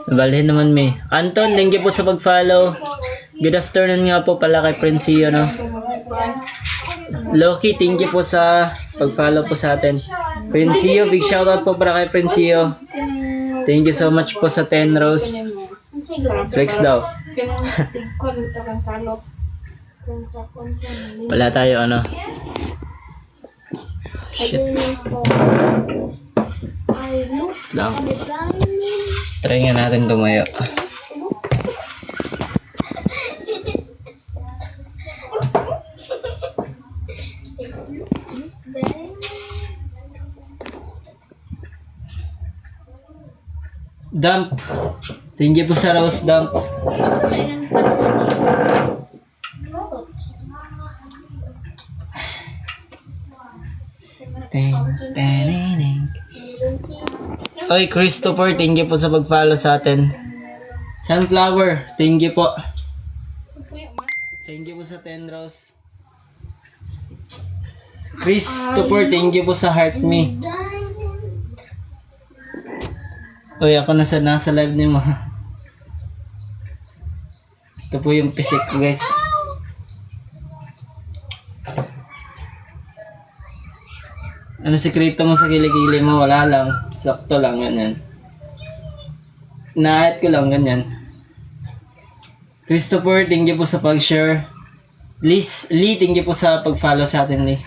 Nabalhin naman may. Anton, thank you po sa pag-follow. Good afternoon nga po pala kay Princio, no? Loki, thank you po sa pag-follow po sa atin. Princio, big shoutout po para kay Princio. Thank you so much po sa 10 rose. Flex daw. Wala tayo ano. Shit lang. Try nga natin tumayo. Dump. Thank you po sa rose dump. Oy, Christopher, thank you po sa pag-follow sa atin. Sunflower, thank you po. Thank you po sa 10 rose. Christopher, thank you po sa heart me. Oy, ako nasa live ni mo. Ito po yung pisik ko, guys. Ano sikreto mo sa kilikili mo? Wala lang. Sakto lang, ganyan. Naayat ko lang, ganyan. Christopher, thank you po sa pag-share. Lee, thank you po sa pag-follow sa atin, Lee.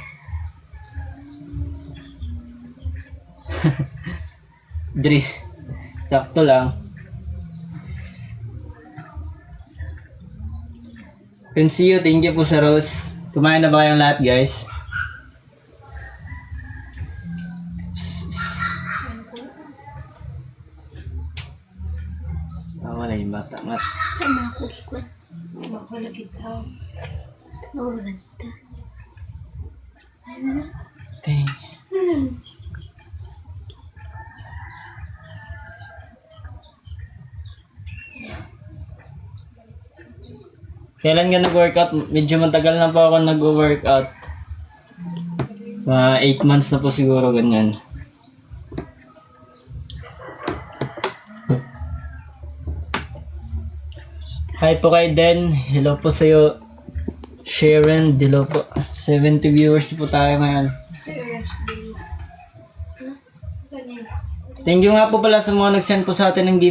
Dri. Sakto lang. Princio, thank you po sa rose. Kumain na ba kayong lahat, guys? Wala yung bata, mat. Tama ako, kikwan. Wala kita. Wala kita. Dang. Kailan ka nag-workout? Medyo matagal na po ako nag-workout. Mga 8 months na po siguro, ganyan. Hi po kay Den. Hello po sa'yo. Sharon, hello po. 70 viewers po tayo ngayon. Thank you nga po pala sa mga nag-send po sa atin ng gift.